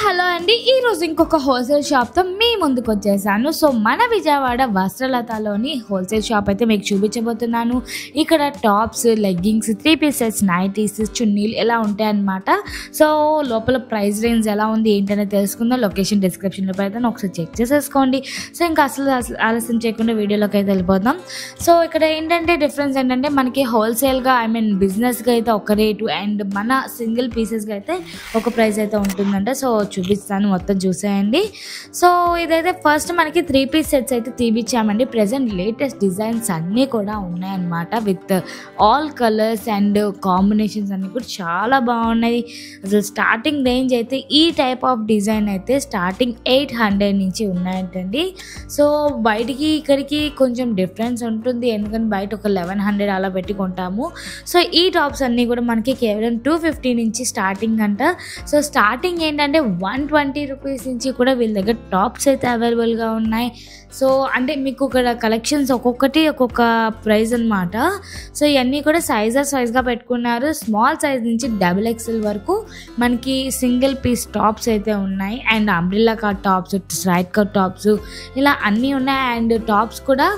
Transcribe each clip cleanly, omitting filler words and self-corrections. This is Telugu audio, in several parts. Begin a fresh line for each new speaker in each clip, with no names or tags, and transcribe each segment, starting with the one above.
హలో అండి, ఈరోజు ఇంకొక హోల్సేల్ షాప్తో మీ ముందుకు వచ్చేసాను. సో మన విజయవాడ వస్త్రలతలోని హోల్సేల్ షాప్ అయితే మీకు చూపించబోతున్నాను. ఇక్కడ టాప్స్, లెగ్గింగ్స్, 3 పీసెస్, నైటీస్, చున్నీలు ఎలా ఉంటాయన్నమాట. సో లోపల ప్రైస్ రేంజ్ ఎలా ఉంది ఏంటనేది తెలుసుకుందాం. లొకేషన్ డిస్క్రిప్షన్లో పెడతాను, ఒకసారి చెక్ చేసేసుకోండి. సో ఇంకా అసలు ఆలస్యం చేయకుండా వీడియోలోకి అయితే వెళ్ళిపోదాం. సో ఇక్కడ ఏంటంటే డిఫరెన్స్ ఏంటంటే మనకి హోల్సేల్గా బిజినెస్గా అయితే ఒక రేటు అండ్ మన సింగిల్ పీసెస్గా అయితే ఒక ప్రైస్ అయితే ఉంటుందంట. సో చూపిస్తాను, మొత్తం చూసేయండి. సో ఇదైతే ఫస్ట్ మనకి 3 పీస్ సెట్స్ అయితే తీపిచ్చామండి. ప్రెజెంట్ లేటెస్ట్ డిజైన్స్ అన్నీ కూడా ఉన్నాయన్నమాట. With all colours and combinations అన్నీ కూడా చాలా బాగున్నాయి. అసలు స్టార్టింగ్ రేంజ్ అయితే ఈ టైప్ ఆఫ్ డిజైన్ అయితే స్టార్టింగ్ 800 నుంచి ఉన్నాయంటండి. సో బయటికి ఇక్కడికి కొంచెం డిఫరెన్స్ ఉంటుంది, ఎందుకంటే బయట ఒక 1100 అలా పెట్టి కొంటాము. సో ఈ టాప్స్ అన్నీ కూడా మనకి కేవలం 250 నుంచి స్టార్టింగ్ అంట. సో స్టార్టింగ్ ఏంటంటే 120 రూపీస్ నుంచి కూడా వీళ్ళ దగ్గర టాప్స్ అయితే అవైలబుల్గా ఉన్నాయి. సో అంటే మీకు ఇక్కడ కలెక్షన్స్ ఒక్కొక్కటి ఒక్కొక్క ప్రైస్ అనమాట. సో ఇవన్నీ కూడా సైజ్గా పెట్టుకున్నారు. స్మాల్ సైజ్ నుంచి XXL వరకు మనకి సింగిల్ పీస్ టాప్స్ అయితే ఉన్నాయి. And umbrella cut tops, straight cut tops ఇలా అన్నీ ఉన్నాయి. అండ్ టాప్స్ కూడా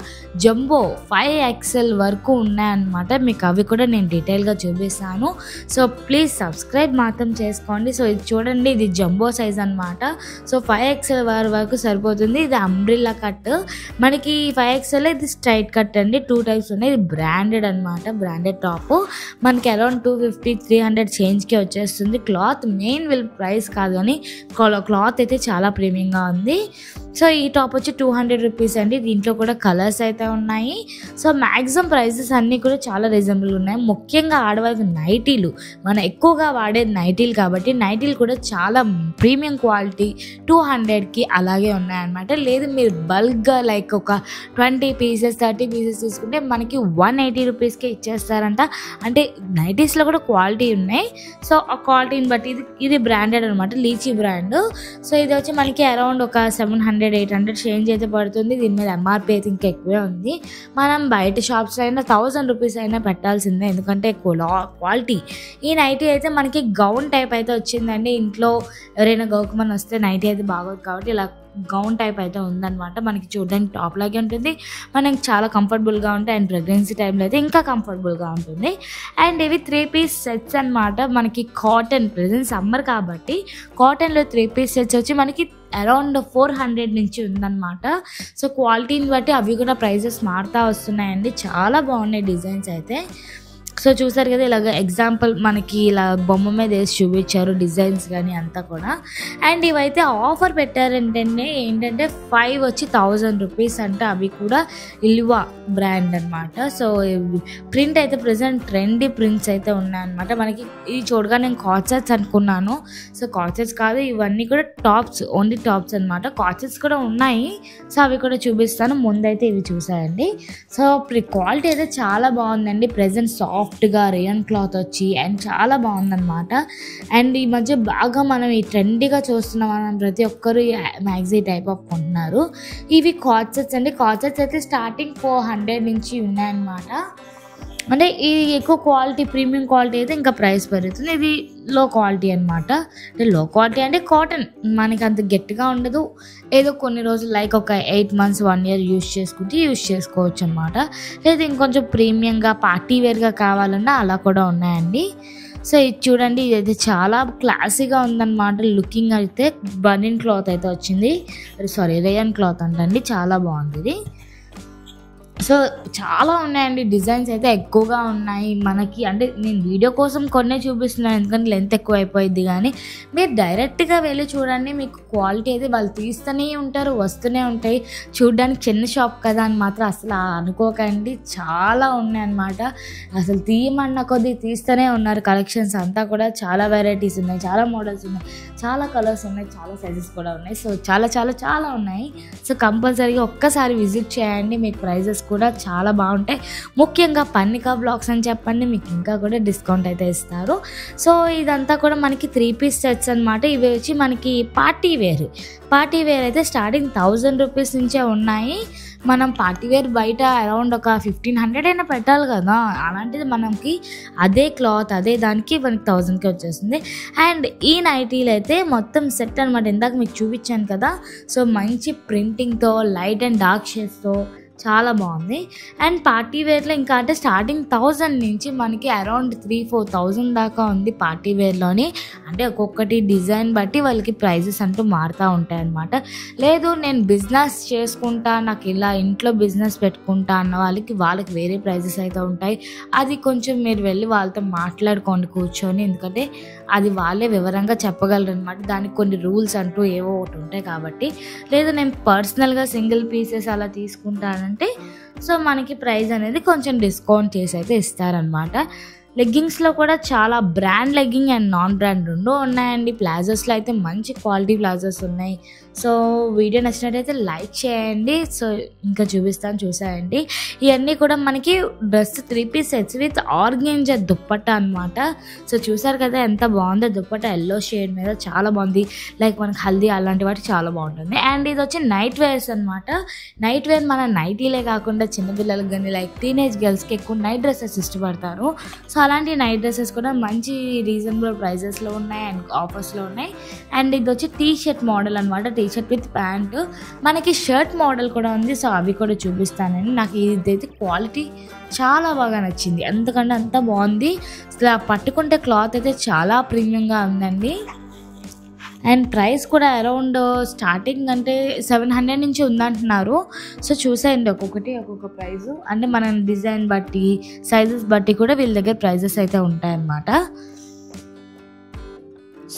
జంబో 5XL వరకు ఉన్నాయన్నమాట. మీకు అవి కూడా నేను డీటెయిల్గా చూపిస్తాను. సో ప్లీజ్ సబ్స్క్రైబ్ మాత్రం చేసుకోండి. సో ఇది చూడండి, ఇది జంబో సైజ్ అనమాట. సో 5XL వరకు సరిపోతుంది. ఇది అంబ్రిల్లా కట్, మనకి 5XL ఇది స్ట్రైట్ కట్ అండి. 2 టైప్స్ ఉన్నాయి. ఇది బ్రాండెడ్ అనమాట, బ్రాండెడ్ టాప్. మనకి అరౌండ్ 250-300 చేంజ్కి వచ్చేస్తుంది. క్లాత్ మెయిన్ వీళ్ళ ప్రైస్ కాదు కానీ క్లాత్ అయితే చాలా ప్రీమియంగా ఉంది. సో ఈ టాప్ వచ్చి 200 రూపీస్ అండి. దీంట్లో కూడా కలర్స్ అయితే ఉన్నాయి. సో మ్యాక్సిమం ప్రైసెస్ అన్నీ కూడా చాలా రీజనబుల్ ఉన్నాయి. ముఖ్యంగా ఆడవాళ్ళకి నైటీలు, మనం ఎక్కువగా వాడేది నైటీలు కాబట్టి నైటీలు కూడా చాలా ప్రీమియం క్వాలిటీ 200కి అలాగే ఉన్నాయన్నమాట. లేదు మీరు బల్క్గా లైక్ ఒక 20 పీసెస్ 30 పీసెస్ తీసుకుంటే మనకి 180 రూపీస్కే ఇచ్చేస్తారంట. అంటే నైటీస్లో కూడా క్వాలిటీ ఉన్నాయి. సో ఆ క్వాలిటీని బట్టి ఇది బ్రాండెడ్ అనమాట, లీచీ బ్రాండ్. సో ఇది వచ్చి మనకి అరౌండ్ ఒక 700-800 చేంజ్ అయితే పడుతుంది. దీని మీద MRP అయితే ఇంకా ఎక్కువే ఉంది. మనం బయట షాప్స్లో అయినా 1000 రూపీస్ అయినా పెట్టాల్సిందే, ఎందుకంటే క్వాలిటీ. ఈ నైటీ అయితే మనకి గౌన్ టైప్ అయితే వచ్చిందండి. ఇంట్లో ఎవరైనా గౌకమని వస్తే నైటీ అయితే బాగోదు కాబట్టి ఇలా గౌన్ టైప్ అయితే ఉందన్నమాట. మనకి చూడడానికి టాప్ లాగే ఉంటుంది, మనకి చాలా కంఫర్టబుల్గా ఉంటాయి. అండ్ ప్రెగ్నెన్సీ టైంలో అయితే ఇంకా కంఫర్టబుల్గా ఉంటుంది. అండ్ ఇవి 3 పీస్ సెట్స్ అనమాట. మనకి కాటన్, ప్రెజెంట్ సమ్మర్ కాబట్టి కాటన్లో 3 పీస్ సెట్స్ వచ్చి మనకి అరౌండ్ 400 నుంచి ఉందన్నమాట. సో క్వాలిటీని బట్టి అవి కూడా ప్రైజెస్ మారుతూ వస్తున్నాయండి. చాలా బాగున్నాయి డిజైన్స్ అయితే. సో చూసారు కదా, ఇలాగ ఎగ్జాంపుల్ మనకి ఇలా బొమ్మ మీద వేసి చూపించారు డిజైన్స్ కానీ అంతా కూడా. అండ్ ఇవైతే ఆఫర్ పెట్టారంటే ఏంటంటే 5 వచ్చి 1000 రూపీస్ అంటే అవి కూడా ఇల్వా బ్రాండ్ అనమాట. సో ప్రింట్ అయితే ప్రెజెంట్ ట్రెండీ ప్రింట్స్ అయితే ఉన్నాయన్నమాట. మనకి ఇది చూడగా నేను కార్డ్సెట్స్ అనుకున్నాను. సో కార్డ్సెట్స్ కాదు, ఇవన్నీ కూడా టాప్స్, ఓన్లీ టాప్స్ అనమాట. కార్డ్సెట్స్ కూడా ఉన్నాయి, సో అవి కూడా చూపిస్తాను. ముందైతే ఇవి చూసాయండి. సో క్వాలిటీ అయితే చాలా బాగుందండి. ప్రెజెంట్ సాఫ్ట్గా రేయన్ క్లాత్ వచ్చి అండ్ చాలా బాగుందన్నమాట. అండ్ ఈ మధ్య బాగా మనం ఈ ట్రెండీగా చూస్తున్నాం, మనం ప్రతి ఒక్కరు మ్యాగ్జీ టైప్ ఆఫ్ కొంటున్నారు. ఇవి కార్డ్సెట్స్ అండి. కార్డ్సెట్స్ అయితే స్టార్టింగ్ 400 నుంచి ఉన్నాయన్నమాట. అంటే ఇది ఎక్కువ క్వాలిటీ, ప్రీమియం క్వాలిటీ అయితే ఇంకా ప్రైస్ పెరుగుతుంది. ఇది లో క్వాలిటీ అనమాట. అంటే లో క్వాలిటీ అంటే కాటన్, మనకి అంత గట్టిగా ఉండదు. ఏదో కొన్ని రోజులు లైక్ ఒక 8 months 1 year యూజ్ చేసుకోవచ్చు అనమాట. లేదా ఇంకొంచెం ప్రీమియంగా పార్టీ వేర్గా కావాలన్నా అలా కూడా ఉన్నాయండి. సో ఇది చూడండి, ఇదైతే చాలా క్లాసీగా ఉందన్నమాట. లుకింగ్ అయితే బనియన్ క్లాత్ అయితే వచ్చింది, రేయన్ క్లాత్ అంటండి. చాలా బాగుంది ఇది. సో చాలా ఉన్నాయండి, డిజైన్స్ అయితే ఎక్కువగా ఉన్నాయి మనకి. అంటే నేను వీడియో కోసం కొన్నే చూపిస్తున్నాను, ఎందుకంటే లెంత్ ఎక్కువ అయిపోయింది. కానీ మీరు డైరెక్ట్గా వెళ్ళి చూడండి, మీకు క్వాలిటీ అయితే వాళ్ళు తీస్తూనే ఉంటారు, వస్తూనే ఉంటాయి. చూడడానికి చిన్న షాప్ కదా అని మాత్రం అసలు అనుకోకండి, చాలా ఉన్నాయన్నమాట. అసలు తీయమన్న కొద్దీ తీస్తూనే ఉన్నారు. కలెక్షన్స్ అంతా కూడా చాలా వెరైటీస్ ఉన్నాయి, చాలా మోడల్స్ ఉన్నాయి, చాలా కలర్స్ ఉన్నాయి, చాలా సైజెస్ కూడా ఉన్నాయి. సో చాలా చాలా చాలా ఉన్నాయి. సో కంపల్సరీగా ఒక్కసారి విజిట్ చేయండి, మీకు ప్రైజెస్ కూడా చాలా బాగుంటాయి. ముఖ్యంగా పన్నికా బ్లాగ్స్ అని చెప్పండి, మీకు ఇంకా కూడా డిస్కౌంట్ అయితే ఇస్తారు. సో ఇదంతా కూడా మనకి 3 పీస్ సెట్స్ అనమాట. ఇవి వచ్చి మనకి పార్టీ వేర్ అయితే స్టార్టింగ్ 1000 రూపీస్ నుంచే ఉన్నాయి. మనం పార్టీ వేర్ బయట అరౌండ్ ఒక 1500 అయినా పెట్టాలి కదా, అలాంటిది మనకి అదే క్లాత్ అదే దానికి మనకి 1000కి వచ్చేస్తుంది. అండ్ ఈ నైటీలు అయితే మొత్తం సెట్ అనమాట. ఇందాక మీకు చూపించాను కదా, సో మంచి ప్రింటింగ్తో లైట్ అండ్ డార్క్ షేడ్స్తో చాలా బాగుంది. అండ్ పార్టీ వేర్లో ఇంకా అంటే స్టార్టింగ్ 1000 నుంచి మనకి అరౌండ్ 3-4,000 దాకా ఉంది పార్టీ వేర్లోని. అంటే ఒక్కొక్కటి డిజైన్ బట్టి వాళ్ళకి ప్రైజెస్ అంటూ మారుతూ ఉంటాయి అన్నమాట. లేదు నేను బిజినెస్ చేసుకుంటా, నాకు ఇలా ఇంట్లో బిజినెస్ పెట్టుకుంటా అన్న వాళ్ళకి వేరే ప్రైజెస్ అయితే ఉంటాయి. అది కొంచెం మీరు వెళ్ళి వాళ్ళతో మాట్లాడుకోండి కూర్చొని, ఎందుకంటే అది వాళ్ళే వివరంగా చెప్పగలరు అనమాట. దానికి కొన్ని రూల్స్ అంటూ ఏవో ఒకటి ఉంటాయి కాబట్టి. లేదు నేను పర్సనల్గా సింగిల్ పీసెస్ అలా తీసుకుంటానంటే సో మనకి ప్రైస్ అనేది కొంచెం డిస్కౌంట్ చేసి అయితే ఇస్తారనమాట. లెగ్గింగ్స్లో కూడా చాలా brand legging and non brand రెండు ఉన్నాయండి. ప్లాజోస్లో అయితే మంచి క్వాలిటీ ప్లాజోస్ ఉన్నాయి. సో వీడియో నచ్చినట్టయితే లైక్ చేయండి. సో ఇంకా చూపిస్తాను, చూసాయండి. ఇవన్నీ కూడా మనకి dress 3 piece sets with organza dupatta అనమాట. సో చూసారు కదా ఎంత బాగుందో దుప్పట్టా, ఎల్లో షేడ్ మీద చాలా బాగుంది. లైక్ మనకి హల్దీ అలాంటి వాటి చాలా బాగుంటుంది. అండ్ ఇది వచ్చి నైట్ వేర్స్ అనమాట. నైట్ వేర్ మన నైటీలే కాకుండా చిన్నపిల్లలకు కానీ లైక్ టీనేజ్ గర్ల్స్కి ఎక్కువ నైట్ డ్రెస్సెస్ ఇష్టపడతారు. సో అలాంటి నైట్ డ్రెస్సెస్ కూడా మంచి రీజనబుల్ ప్రైజెస్లో ఉన్నాయి అండ్ ఆఫర్స్లో ఉన్నాయి. అండ్ ఇది వచ్చి టీ షర్ట్ మోడల్ అనమాట, టీ షర్ట్ విత్ ప్యాంట్. మనకి షర్ట్ మోడల్ కూడా ఉంది. సో అవి కూడా చూపిస్తానండి. నాకు ఇదైతే క్వాలిటీ చాలా బాగా నచ్చింది, ఎందుకంటే అంత బాగుంది. అసలు పట్టుకుంటే క్లాత్ అయితే చాలా ప్రీమియంగా ఉందండి. అండ్ ప్రైస్ కూడా అరౌండ్ స్టార్టింగ్ అంటే 700 నుంచి ఉందంటున్నారు. సో చూసేయండి ఒక్కొక్క ప్రైజు, అంటే మనం డిజైన్ బట్టి సైజెస్ బట్టి కూడా వీళ్ళ దగ్గర ప్రైజెస్ అయితే ఉంటాయన్నమాట.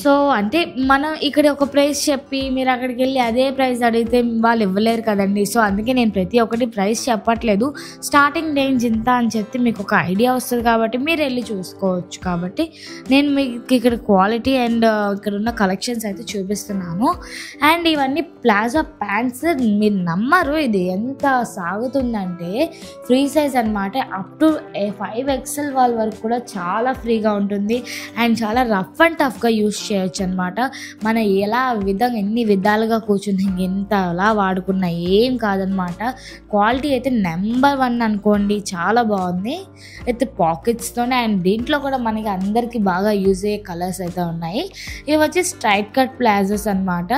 సో అంటే మనం ఇక్కడ ఒక ప్రైస్ చెప్పి మీరు అక్కడికి వెళ్ళి అదే ప్రైస్ అడిగితే వాళ్ళు ఇవ్వలేరు కదండి. సో అందుకే నేను ప్రతి ఒక్కటి ప్రైస్ చెప్పట్లేదు, స్టార్టింగ్ రేంజ్ ఇంత అని చెప్తే మీకు ఒక ఐడియా వస్తుంది కాబట్టి మీరు వెళ్ళి చూసుకోవచ్చు. కాబట్టి నేను మీకు ఇక్కడ క్వాలిటీ అండ్ ఇక్కడ ఉన్న కలెక్షన్స్ అయితే చూపిస్తున్నాను. అండ్ ఇవన్నీ ప్లాజో ప్యాంట్స్, మీరు నమ్మరు ఇది ఎంత సాగుతుందంటే ఫ్రీ సైజ్ అనమాట. అప్ టు 5XL వాళ్ళ వరకు కూడా చాలా ఫ్రీగా ఉంటుంది. అండ్ చాలా రఫ్ అండ్ టఫ్గా యూస్ చేయొచ్చు అనమాట. మన ఎన్ని విధాలుగా కూర్చుని ఎంత అలా వాడుకున్నా ఏం కాదనమాట. క్వాలిటీ అయితే నెంబర్ 1 అనుకోండి, చాలా బాగుంది. అయితే పాకెట్స్తోనే అండ్ దీంట్లో కూడా మనకి అందరికీ బాగా యూజ్ అయ్యే కలర్స్ అయితే ఉన్నాయి. ఇవి వచ్చి స్ట్రైట్ కట్ ప్లాజోస్ అనమాట.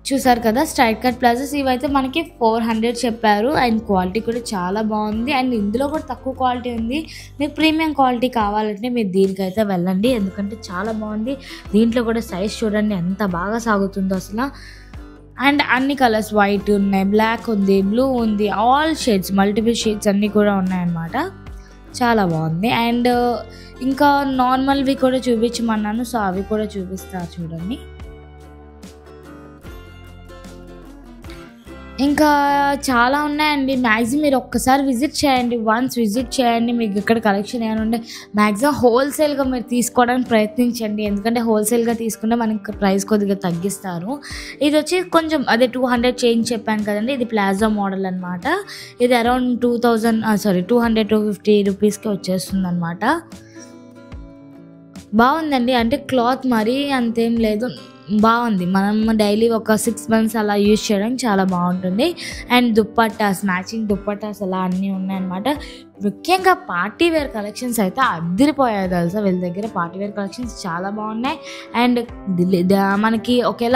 చూసారు కదా స్ట్రైట్ కట్ ప్లాజోస్, ఇవైతే మనకి 400 చెప్పారు. అండ్ క్వాలిటీ కూడా చాలా బాగుంది. అండ్ ఇందులో కూడా తక్కువ క్వాలిటీ ఉంది. మీకు ప్రీమియం క్వాలిటీ కావాలంటే మీరు దీనికైతే వెళ్ళండి, ఎందుకంటే చాలా బాగుంది. దీంట్లో కూడా సైజ్ చూడండి ఎంత బాగా సాగుతుందో అసలు. అండ్ అన్ని కలర్స్ వైట్ ఉన్నాయి, బ్లాక్ ఉంది, బ్లూ ఉంది, ఆల్ షేడ్స్ మల్టిపుల్ షేడ్స్ అన్నీ కూడా ఉన్నాయన్నమాట. చాలా బాగుంది. అండ్ ఇంకా నార్మల్వి కూడా చూపించమన్నాను, సో అవి కూడా చూపిస్తారు చూడండి. ఇంకా చాలా ఉన్నాయండి. మ్యాక్సిమం మీరు ఒక్కసారి విజిట్ చేయండి, వన్స్ విజిట్ చేయండి. మీకు ఇక్కడ కలెక్షన్ ఏమైనా ఉంటే మ్యాక్సిమం హోల్సేల్గా మీరు తీసుకోవడానికి ప్రయత్నించండి, ఎందుకంటే హోల్సేల్గా తీసుకుంటే మనకి ప్రైస్ కొద్దిగా తగ్గిస్తారు. ఇది వచ్చి కొంచెం అదే 200 చేంజ్ చెప్పాను కదండి, ఇది ప్లాజో మోడల్ అనమాట. ఇది అరౌండ్ 200-250 రూపీస్కి వచ్చేస్తుంది అనమాట. బాగుందండి, అంటే క్లాత్ మరీ అంతేం లేదు, బాగుంది. మనం డైలీ ఒక 6 months అలా యూజ్ చేయడానికి చాలా బాగుంటుంది. అండ్ దుప్పట్టాస్, మ్యాచింగ్ దుప్పట్టాస్ అలా అన్నీ ఉన్నాయన్నమాట. ముఖ్యంగా పార్టీ వేర్ కలెక్షన్స్ అయితే అద్దరిపోయాయి తెలుసా. వీళ్ళ దగ్గర పార్టీ వేర్ కలెక్షన్స్ చాలా బాగున్నాయి. అండ్ మనకి ఒకే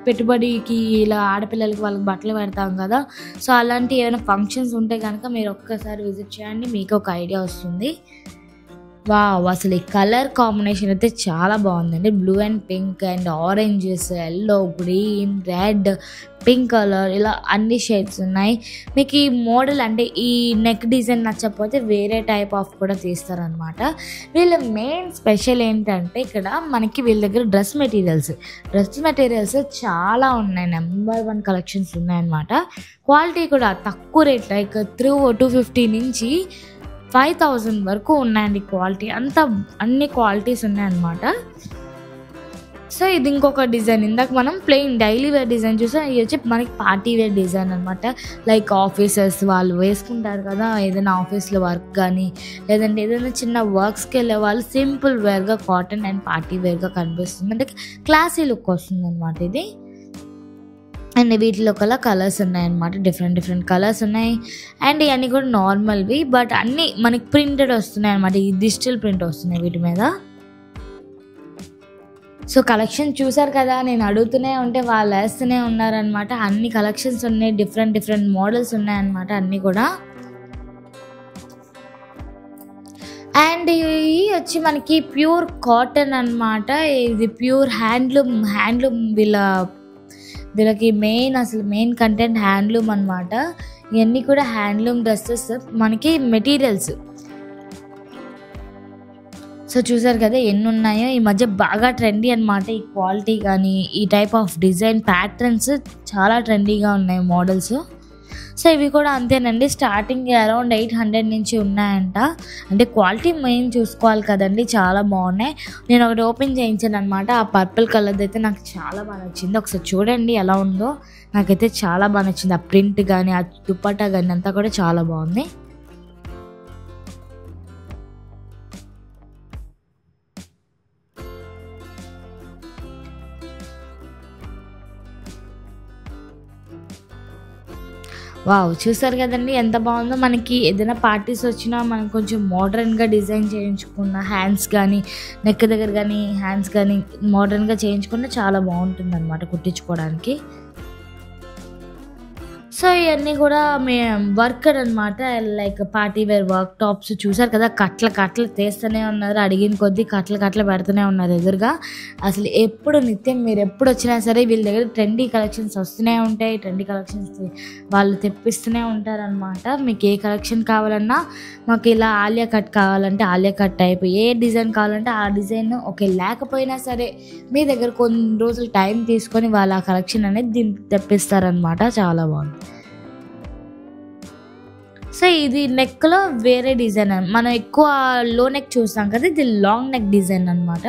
పెట్టుబడికి ఇలా ఆడపిల్లలకి వాళ్ళకి బట్టలు పెడతాం కదా, సో అలాంటి ఏమైనా ఫంక్షన్స్ ఉంటే కనుక మీరు ఒక్కసారి విజిట్ చేయండి, మీకు ఒక ఐడియా వస్తుంది. వావ్, అసలు ఈ కలర్ కాంబినేషన్ అయితే చాలా బాగుందండి. Blue and pink and oranges, yellow, green, red, pink colour, ఇలా అన్ని షేడ్స్ ఉన్నాయి. మీకు ఈ మోడల్ అంటే ఈ నెక్ డిజైన్ నచ్చకపోతే వేరే టైప్ ఆఫ్ కూడా తీస్తారనమాట. వీళ్ళ మెయిన్ స్పెషల్ ఏంటంటే ఇక్కడ మనకి వీళ్ళ దగ్గర డ్రెస్ మెటీరియల్స్ చాలా ఉన్నాయి. నెంబర్ 1 కలెక్షన్స్ ఉన్నాయన్నమాట. క్వాలిటీ కూడా తక్కువ రేట్, లైక్ 250 నుంచి 5000 వరకు ఉన్నాయండి. క్వాలిటీ అంతా అన్ని క్వాలిటీస్ ఉన్నాయన్నమాట. సో ఇది ఇంకొక డిజైన్, ఇందాక మనం ప్లెయిన్ డైలీ వేర్ డిజైన్ చూసాం, ఇది వచ్చి మనకి పార్టీ వేర్ డిజైన్ అనమాట. లైక్ ఆఫీసర్స్ వాళ్ళు వేసుకుంటారు కదా, ఏదైనా ఆఫీస్లో వర్క్ కానీ లేదంటే ఏదైనా చిన్న వర్క్స్కి వెళ్ళే వాళ్ళు సింపుల్ వేర్గా కాటన్ అండ్ పార్టీ వేర్గా కనిపిస్తుంది, అంటే క్లాసీ లుక్ వస్తుంది అనమాట ఇది. అండ్ వీటిలో కలర్స్ ఉన్నాయన్నమాట, డిఫరెంట్ కలర్స్ ఉన్నాయి. అండ్ ఇవన్నీ కూడా నార్మల్వి, బట్ అన్నీ మనకి ప్రింటెడ్ వస్తున్నాయి అనమాట, ఈ డిజిటల్ ప్రింట్ వస్తున్నాయి వీటి మీద. సో కలెక్షన్ చూసారు కదా, నేను అడుగుతూనే ఉంటే వాళ్ళు వేస్తూనే ఉన్నారనమాట. అన్ని కలెక్షన్స్ ఉన్నాయి, డిఫరెంట్ మోడల్స్ ఉన్నాయన్నమాట అన్నీ కూడా. అండ్ ఇవి వచ్చి మనకి ప్యూర్ కాటన్ అనమాట. ఇది ప్యూర్ హ్యాండ్లూమ్ వీళ్ళకి మెయిన్ కంటెంట్ హ్యాండ్లూమ్ అనమాట. ఇవన్నీ కూడా హ్యాండ్లూమ్ డ్రెస్సెస్ మనకి మెటీరియల్స్. సో చూసారు కదా ఎన్ని ఉన్నాయో. ఈ మధ్య బాగా ట్రెండీ అనమాట ఈ క్వాలిటీ కానీ ఈ టైప్ ఆఫ్ డిజైన్ ప్యాటర్న్స్ చాలా ట్రెండీగా ఉన్నాయి మోడల్స్. సో ఇవి కూడా అంతేనండి, స్టార్టింగ్ అరౌండ్ 800 నుంచి ఉన్నాయంట. అంటే క్వాలిటీ మెయిన్ చూసుకోవాలి కదండి, చాలా బాగున్నాయి. నేను ఒకటి ఓపెన్ చేయించాను అనమాట, ఆ పర్పుల్ కలర్ది అయితే నాకు చాలా బాగా నచ్చింది. ఒకసారి చూడండి ఎలా ఉందో, నాకైతే చాలా బాగా నచ్చింది. ఆ ప్రింట్ కానీ ఆ దుపట్టా కానీ అంతా కూడా చాలా బాగుంది. వావ్! చూసారు కదండీ ఎంత బాగుందో. మనకి ఏదైనా పార్టీస్ వచ్చినా మనం కొంచెం మోడర్న్‌గా డిజైన్ చేయించుకున్న హ్యాండ్స్ కానీ, నెక్ దగ్గర కానీ, హ్యాండ్స్ కానీ మోడర్న్‌గా చేయించుకున్న చాలా బాగుంటుందన్నమాట కుట్టించుకోవడానికి. సో ఇవన్నీ కూడా వర్కర్ అనమాట, like party wear work tops. చూసారు కదా కట్టలు తీస్తూనే ఉన్నారు, అడిగిన కొద్దీ కట్టలు పెడుతూనే ఉన్నారు ఎదురుగా. అసలు నిత్యం మీరు ఎప్పుడు వచ్చినా సరే వీళ్ళ దగ్గర ట్రెండీ కలెక్షన్స్ వస్తూనే ఉంటాయి. ట్రెండీ కలెక్షన్స్ వాళ్ళు తెప్పిస్తూనే ఉంటారనమాట. మీకు ఏ కలెక్షన్ కావాలన్నా, మాకు ఇలా ఆలియా కట్ కావాలంటే ఆలియా కట్ టైప్, ఏ డిజైన్ కావాలంటే ఆ డిజైన్ ఓకే. లేకపోయినా సరే మీ దగ్గర కొన్ని రోజులు టైం తీసుకొని వాళ్ళు ఆ కలెక్షన్ అనేది దీన్ని తెప్పిస్తారనమాట. చాలా బాగుంది. సో ఇది నెక్లో వేరే డిజైన్, మనం ఎక్కువ లో నెక్ చూస్తాం కదా, ఇది లాంగ్ నెక్ డిజైన్ అనమాట.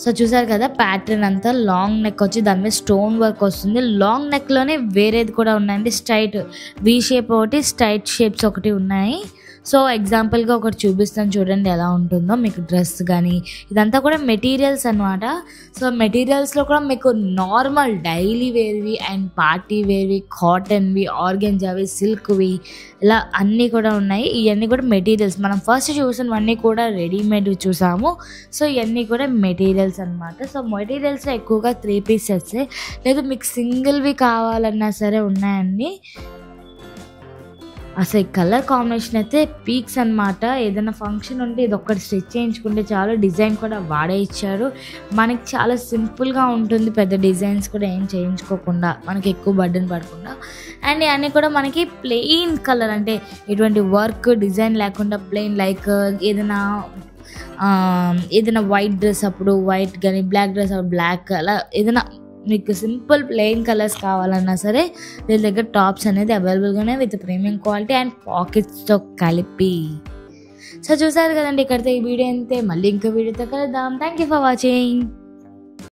సో చూసారు కదా ప్యాటర్న్ అంతా లాంగ్ నెక్ వచ్చి దాని మీద స్టోన్ వర్క్ వస్తుంది. లాంగ్ నెక్లోనే వేరేది కూడా ఉన్నాయండి, స్ట్రైట్ వి షేప్ ఒకటి, స్ట్రైట్ షేప్స్ ఒకటి ఉన్నాయి. సో ఎగ్జాంపుల్గా ఒకటి చూపిస్తాను చూడండి ఎలా ఉంటుందో. మీకు డ్రెస్ కానీ ఇదంతా కూడా మెటీరియల్స్ అనమాట. సో మెటీరియల్స్లో కూడా మీకు నార్మల్ డైలీ వేర్వి అండ్ పార్టీ వేర్వి, కాటన్వి, ఆర్గెంజావి, సిల్క్వి ఇలా అన్నీ కూడా ఉన్నాయి. ఇవన్నీ కూడా మెటీరియల్స్. మనం ఫస్ట్ చూసినవన్నీ కూడా రెడీమేడ్ చూసాము. సో ఇవన్నీ కూడా మెటీరియల్స్ అనమాట. సో మెటీరియల్స్లో ఎక్కువగా 3 పీస్ సెట్సే, లేదు మీకు సింగిల్వి కావాలన్నా సరే ఉన్నాయండి. అసలు ఈ కలర్ కాంబినేషన్ అయితే పీక్స్ అనమాట. ఏదైనా ఫంక్షన్ ఉంటే ఇది ఒక్కటి స్టిచ్ చేయించుకుంటే చాలు. డిజైన్ కూడా వాడే ఇచ్చారు, మనకి చాలా సింపుల్గా ఉంటుంది, పెద్ద డిజైన్స్ కూడా ఏం చేయించుకోకుండా, మనకి ఎక్కువ బర్డెన్ పడకుండా. అండ్ అన్నీ కూడా మనకి ప్లెయిన్ కలర్, అంటే ఎటువంటి వర్క్ డిజైన్ లేకుండా ప్లెయిన్, లైక్ ఏదైనా వైట్ డ్రెస్ అప్పుడు వైట్ కానీ, బ్లాక్ డ్రెస్ అప్పుడు బ్లాక్, అలా ఏదైనా మీకు సింపుల్ ప్లెయిన్ కలర్స్ కావాలన్నా సరే వీళ్ళ దగ్గర టాప్స్ అనేది అవైలబుల్గానే విత్ ప్రీమియం క్వాలిటీ అండ్ పాకెట్స్తో కలిపి. సో చూసారు కదండి, ఇక్కడితో ఈ వీడియో అంతే. మళ్ళీ ఇంకో వీడియోతో కలుద్దాం. Thank you for watching.